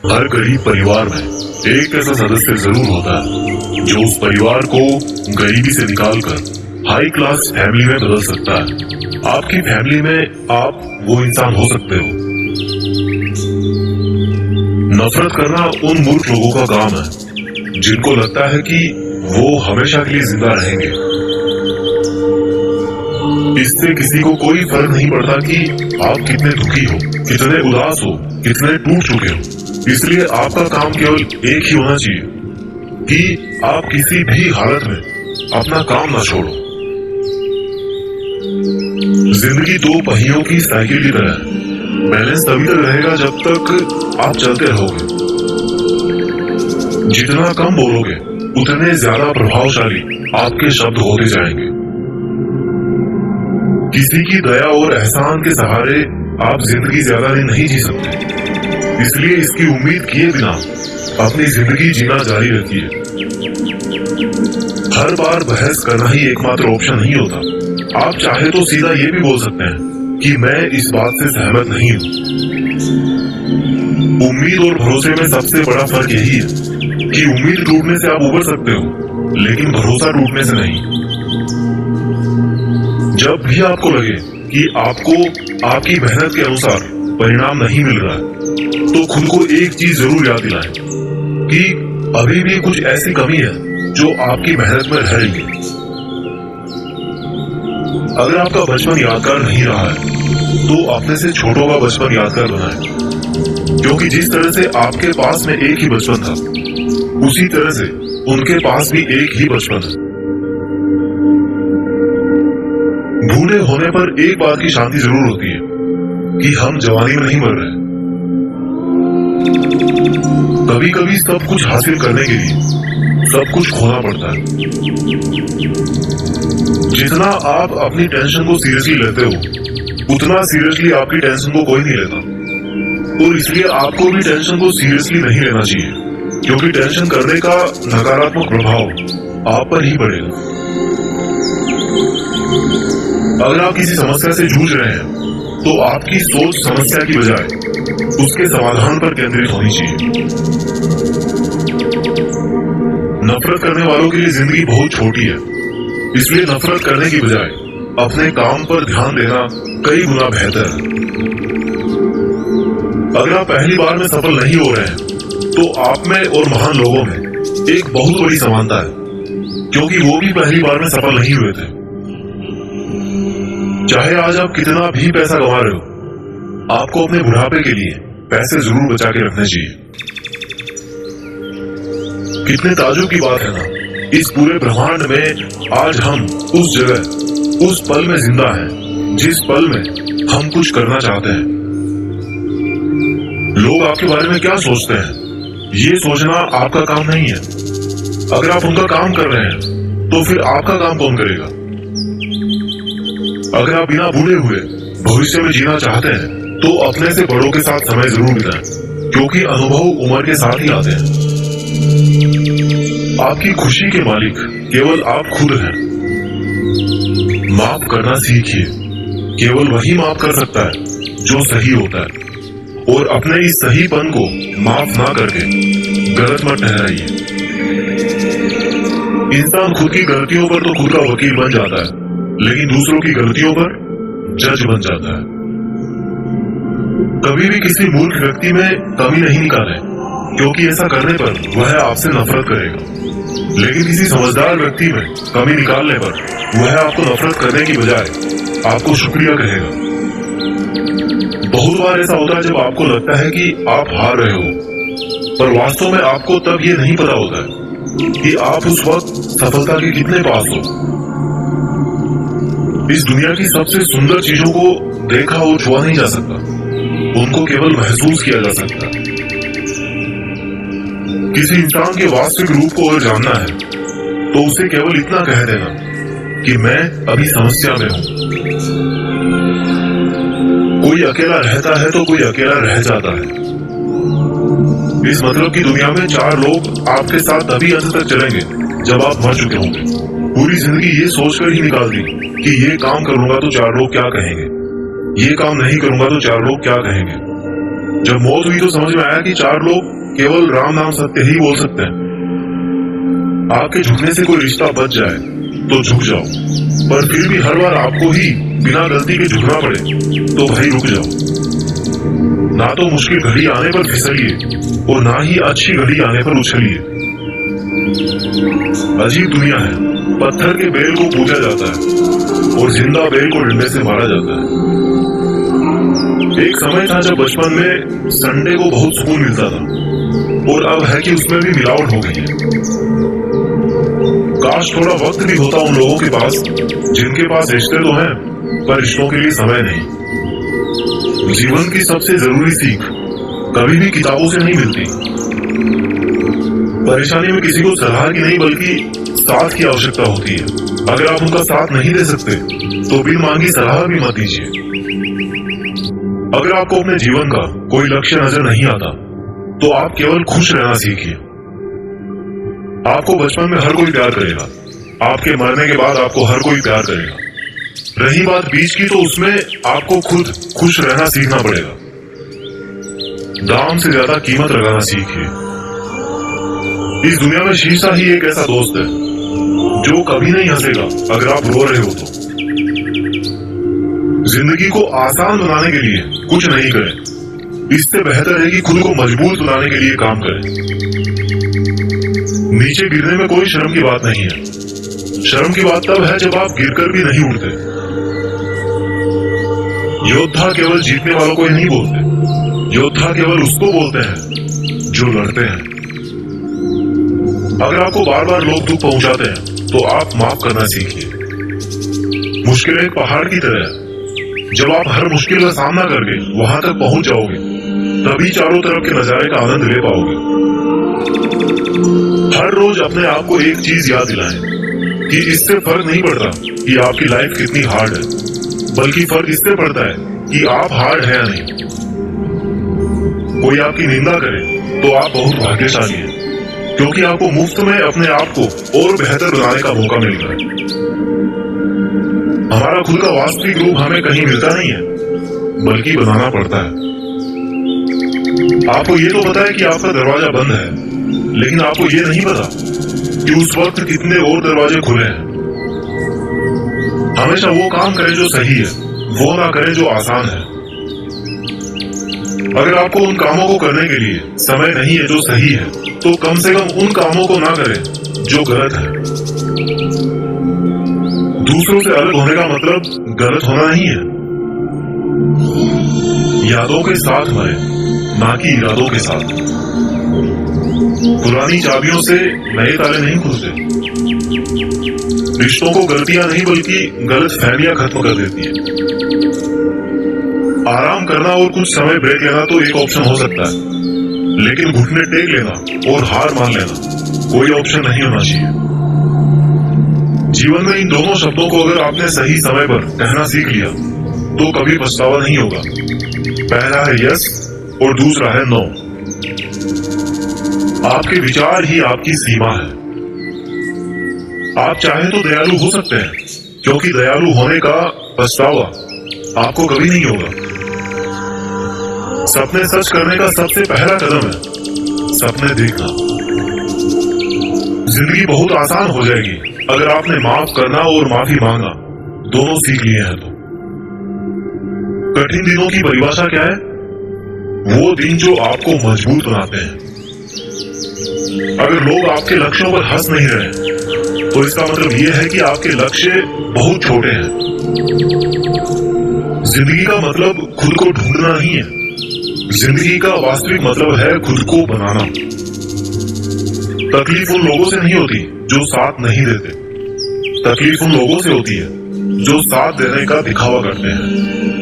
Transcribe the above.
हर गरीब परिवार में एक ऐसा सदस्य जरूर होता है जो उस परिवार को गरीबी से निकालकर हाई क्लास फैमिली में बदल सकता है। आपकी फैमिली में आप वो इंसान हो सकते हो। नफरत करना उन मूर्ख लोगों का काम है जिनको लगता है कि वो हमेशा के लिए जिंदा रहेंगे। इससे किसी को कोई फर्क नहीं पड़ता कि आप कितने दुखी हो, कितने उदास हो, कितने टूट चुके हो। इसलिए आपका काम केवल एक ही होना चाहिए कि आप किसी भी हालत में अपना काम ना छोड़ो। जिंदगी दो पहियों की साइकिल की तरह है। बैलेंस तभी तक रहेगा जब तक आप चलते रहोगे। जितना कम बोलोगे उतने ज्यादा प्रभावशाली आपके शब्द होते जाएंगे। किसी की दया और एहसान के सहारे आप जिंदगी ज्यादा दिन नहीं जी सकते। इसलिए इसकी उम्मीद किए बिना अपनी जिंदगी जीना जारी रखिए। हर बार बहस करना ही एकमात्र ऑप्शन नहीं होता। आप चाहे तो सीधा ये भी बोल सकते हैं कि मैं इस बात से सहमत नहीं हूँ। उम्मीद और भरोसे में सबसे बड़ा फर्क यही है कि उम्मीद टूटने से आप उबर सकते हो, लेकिन भरोसा टूटने से नहीं। जब भी आपको लगे कि आपको आपकी मेहनत के अनुसार परिणाम नहीं मिल रहा है, तो खुद को एक चीज जरूर याद दिलाएं कि अभी भी कुछ ऐसी कमी है जो आपकी मेहनत में रह रही है। अगर आपका बचपन यादगार नहीं रहा है तो अपने से छोटों का बचपन यादगार बनाएं, क्योंकि जिस तरह से आपके पास में एक ही बचपन था, उसी तरह से उनके पास भी एक ही बचपन है। बूढ़े होने पर एक बात की शांति जरूर होती है कि हम जवानी में नहीं मर रहे। कभी कभी सब कुछ हासिल करने के लिए सब कुछ खोना पड़ता है। जितना आप अपनी टेंशन को सीरियसली लेते हो, उतना सीरियसली आपकी टेंशन को कोई नहीं लेता। और इसलिए आपको भी टेंशन को सीरियसली नहीं लेना चाहिए, क्योंकि टेंशन करने का नकारात्मक प्रभाव आप पर ही पड़ेगा। अगर आप किसी समस्या से जूझ रहे हैं तो आपकी सोच समस्या की बजाय उसके समाधान पर केंद्रित होनी चाहिए। नफरत करने वालों के लिए जिंदगी बहुत छोटी है, इसलिए नफरत करने की बजाय अपने काम पर ध्यान देना कई गुना बेहतर है। अगर आप पहली बार में सफल नहीं हो रहे हैं तो आप में और महान लोगों में एक बहुत बड़ी समानता है, क्योंकि वो भी पहली बार में सफल नहीं हुए थे। चाहे आज आप कितना भी पैसा कमा रहे हो, आपको अपने बुढ़ापे के लिए पैसे जरूर बचा के रखने चाहिए। कितने ताज्जुब की बात है ना, इस पूरे ब्रह्मांड में आज हम उस जगह, उस पल में जिंदा हैं जिस पल में हम कुछ करना चाहते हैं। लोग आपके बारे में क्या सोचते हैं, ये सोचना आपका काम नहीं है। अगर आप उनका काम कर रहे हैं तो फिर आपका काम कौन करेगा? अगर आप बिना बूढ़े हुए भविष्य में जीना चाहते हैं तो अपने से बड़ों के साथ समय जरूर बिताएं, क्योंकि अनुभव उम्र के साथ ही आते हैं। आपकी खुशी के मालिक केवल आप खुद हैं। माफ करना सीखिए। केवल वही माफ कर सकता है जो सही होता है, और अपने इस सहीपन को माफ ना करके गलत मत ठहराइए। इंसान खुद की गलतियों पर तो खुद का वकील बन जाता है, लेकिन दूसरों की गलतियों पर जज बन जाता है। कभी भी किसी मूर्ख व्यक्ति में कमी नहीं निकालें, क्योंकि ऐसा करने पर वह आपसे नफरत करेगा। लेकिन किसी समझदार व्यक्ति में कमी निकालने पर वह आपको नफरत करने की बजाय आपको शुक्रिया कहेगा। बहुत बार ऐसा होता है जब आपको लगता है कि आप हार रहे हो, पर वास्तव में आपको तब ये नहीं पता होता है कि आप उस वक्त सफलता के कितने पास हो। इस दुनिया की सबसे सुंदर चीजों को देखा और छुआ नहीं जा सकता, उनको केवल महसूस किया जा सकता है। किसी इंसान के वास्तविक रूप को अगर जानना है तो उसे केवल इतना कह देना कि मैं अभी समस्या में हूं। कोई अकेला रहता है तो कोई अकेला रह जाता है। इस मतलब की दुनिया में 4 लोग आपके साथ तभी अंत तक चलेंगे जब आप मर चुके होंगे। पूरी जिंदगी ये सोचकर ही निकाल दी कि ये काम करूंगा तो 4 लोग क्या कहेंगे, ये काम नहीं करूंगा तो 4 लोग क्या कहेंगे। जब मौत हुई तो समझ में आया कि 4 लोग केवल राम नाम सत्य ही बोल सकते हैं। आपके झुकने से कोई रिश्ता बच जाए तो झुक जाओ, पर फिर भी हर बार आपको ही बिना गलती के झुकना पड़े तो भाई रुक जाओ। ना तो मुश्किल घड़ी आने पर फिसलिए और ना ही अच्छी घड़ी आने पर उछलिए। अजीब दुनिया है, पत्थर के बैल को पूजा जाता है और जिंदा बैल को डंडे से मारा जाता है। एक समय था जब बचपन में संडे को बहुत सुकून मिलता था, और अब है कि उसमें भी मिलावट हो गई है। काश थोड़ा वक्त भी होता उन लोगों के पास जिनके पास रिश्ते तो हैं पर रिश्तों के लिए समय नहीं। जीवन की सबसे जरूरी सीख कभी भी किताबों से नहीं मिलती। परेशानी में किसी को सलाह की नहीं बल्कि साथ की आवश्यकता होती है। अगर आप उनका साथ नहीं दे सकते तो बिन मांगी सलाह भी मत दीजिए। अगर आपको अपने जीवन का कोई लक्ष्य नजर नहीं आता तो आप केवल खुश रहना सीखिए। आपको बचपन में हर कोई प्यार करेगा, आपके मरने के बाद आपको हर कोई प्यार करेगा। रही बात बीच की तो उसमें आपको खुद खुश रहना सीखना पड़ेगा। दाम से ज्यादा कीमत लगाना सीखिए। इस दुनिया में शीशा ही एक ऐसा दोस्त है जो कभी नहीं हंसेगा अगर आप रो रहे हो तो। जिंदगी को आसान बनाने के लिए कुछ नहीं करें, इससे बेहतर है कि खुद को मजबूत बनाने के लिए काम करें। नीचे गिरने में कोई शर्म की बात नहीं है। शर्म की बात तब है जब आप गिरकर भी नहीं उठते। योद्धा केवल जीतने वालों को ही नहीं बोलते, योद्धा केवल उसको बोलते हैं जो लड़ते हैं। अगर आपको बार बार लोग दुख पहुंचाते हैं तो आप माफ करना सीखिए। मुश्किल एक पहाड़ की तरह है, जब आप हर मुश्किल का सामना करके वहां तक पहुंच जाओगे तभी चारों तरफ के नजारे का आनंद ले पाओगे। हर रोज अपने आप को एक चीज याद दिलाएं कि इससे फर्क नहीं पड़ता कि आपकी लाइफ कितनी हार्ड है, बल्कि फर्क इससे पड़ता है कि आप हार्ड है या नहीं। कोई आपकी निंदा करे तो आप बहुत भाग्यशाली हैं, क्योंकि आपको मुफ्त में अपने आप को और बेहतर बनाने का मौका मिल रहा है। हमारा खुद का वास्तविक रूप हमें कहीं मिलता नहीं है, बल्कि बनाना पड़ता है। आपको ये तो पता है कि आपका दरवाजा बंद है, लेकिन आपको ये नहीं पता कि उस वक्त कितने और दरवाजे खुले हैं। हमेशा वो काम करें जो सही है, वो ना करें जो आसान है। अगर आपको उन कामों को करने के लिए समय नहीं है जो सही है, तो कम से कम उन कामों को ना करें जो गलत है। दूसरों से अलग होने का मतलब गलत होना नहीं है। यादों के साथ मरे, ना कि इरादों के साथ। पुरानी चाबियों से नए ताले नहीं खुलते। रिश्तों को गलतियां नहीं बल्कि गलत फहमियां खत्म कर देती है। आराम करना और कुछ समय ब्रेक लेना तो एक ऑप्शन हो सकता है, लेकिन घुटने टेक लेना और हार मान लेना कोई ऑप्शन नहीं होना चाहिए। जीवन में इन दोनों शब्दों को अगर आपने सही समय पर कहना सीख लिया तो कभी पछतावा नहीं होगा। पहला है यस और दूसरा है नो। आपके विचार ही आपकी सीमा है। आप चाहे तो दयालु हो सकते हैं, क्योंकि दयालु होने का पछतावा आपको कभी नहीं होगा। सपने सच करने का सबसे पहला कदम है सपने देखना। जिंदगी बहुत आसान हो जाएगी अगर आपने माफ करना और माफी मांगना दोनों सीख लिए हैं तो। कठिन दिनों की परिभाषा क्या है? वो दिन जो आपको मजबूत बनाते हैं। अगर लोग आपके लक्ष्यों पर हंस नहीं रहे तो इसका मतलब यह है कि आपके लक्ष्य बहुत छोटे हैं। जिंदगी का मतलब खुद को ढूंढना नहीं है, जिंदगी का वास्तविक मतलब है खुद को बनाना। तकलीफ उन लोगों से नहीं होती जो साथ नहीं देते, तकलीफ उन लोगों से होती है जो साथ देने का दिखावा करते हैं।